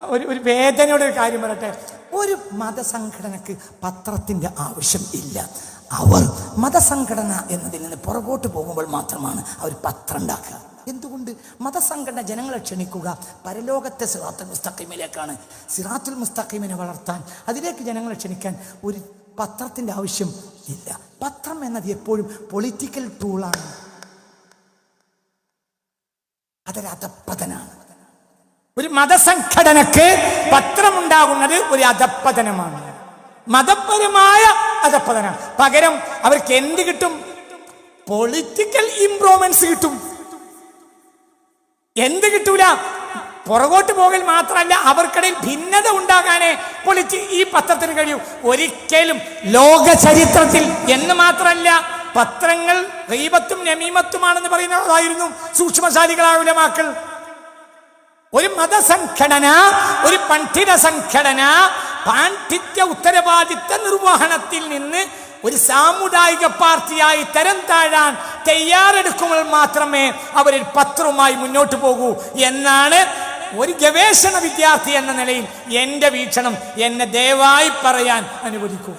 ഒരു വേദനയുടെ ഒരു കാര്യം പറയട്ടെ. ഒരു മതസംഘടനക്ക് പത്രത്തിന്റെ ആവശ്യം ഇല്ല. അവർ മതസംഘടന എന്നതിൽ നിന്ന് പുറകോട്ട് പോകുമ്പോൾ മാത്രമാണ് അവർ പത്രം ഉണ്ടാക്കുക. എന്തുകൊണ്ട്? മതസംഘടന ജനങ്ങളെ ക്ഷണിക്കുക പരലോകത്തെ സിറാത്തുൽ മുസ്തഖീമിലേക്കാണ്. സിറാത്തുൽ മുസ്തഖീമിനെ വളർത്താൻ, അതിലേക്ക് ജനങ്ങളെ ക്ഷണിക്കാൻ ഒരു പത്രത്തിന്റെ ആവശ്യം ഇല്ല. പത്രം എന്നത് എപ്പോഴും പൊളിറ്റിക്കൽ ടൂളാണ്. അതൊരു അധപ്പതനാണ്. ഒരു മതസംഘടനക്ക് പത്രമുണ്ടാകുന്നത് ഒരു അധപ്പതനമാണ്, മതപരമായ അധപ്പതനം. പകരം അവർക്ക് എന്ത് കിട്ടും? പൊളിറ്റിക്കൽ ഇംപ്രൂവ്മെന്റ്സ് കിട്ടും. എന്ത് കിട്ടൂല? പുറകോട്ട് പോകൽ മാത്രമല്ല, അവർക്കിടയിൽ ഭിന്നത ഉണ്ടാകാനേ ഈ പത്രത്തിന് കഴിയൂ. ഒരിക്കലും ലോക ചരിത്രത്തിൽ എന്ന് മാത്രമല്ല, പത്രങ്ങൾ ഗീബത്തും നമീമത്തുമാണെന്ന് പറയുന്നതായിരുന്നു സൂക്ഷ്മശാലികളായ ഉലമാക്കൾ. ഒരു മതസംഘടന, ഒരു പണ്ഡിത സംഘടന പാണ്ഡിത്യ ഉത്തരവാദിത്ത നിർവഹണത്തിൽ നിന്ന് ഒരു സാമുദായിക പാർട്ടിയായി തരം താഴാൻ തയ്യാറെടുക്കുമ്പോൾ മാത്രമേ അവരൊരു പത്രവുമായി മുന്നോട്ട് പോകൂ എന്നാണ് ഒരു ഗവേഷണ വിദ്യാർത്ഥി എന്ന നിലയിൽ എൻ്റെ വീക്ഷണം. എന്നെ ദയവായി പറയാൻ അനുവദിക്കൂ.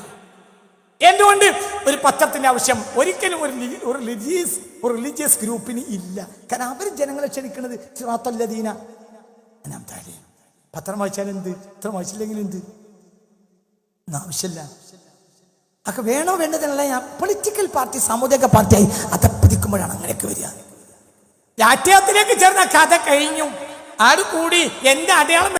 എന്തുകൊണ്ട് ഒരു പത്രത്തിന്റെ ആവശ്യം ഒരിക്കലും ഒരു റിലീജിയസ് ഗ്രൂപ്പിന് ഇല്ല. കാരണം അവർ ജനങ്ങളെ ക്ഷണിക്കുന്നത് സിറാത്തല്ലദീന. പത്രം വായിച്ചാൽ എന്ത്, പത്രം വായിച്ചില്ലെങ്കിൽ എന്ത്, ആവശ്യമില്ല. ഒക്കെ വേണോ വേണ്ടതല്ല. ഞാൻ പൊളിറ്റിക്കൽ പാർട്ടി സാമുദായിക പാർട്ടിയായി അതപ്പതിക്കുമ്പോഴാണ് അങ്ങനെയൊക്കെ വരിക. രാഷ്ട്രീയത്തിലേക്ക് ചേർന്ന കഥ കഴിഞ്ഞു. ആട് കൂടി എന്റെ അടയാളം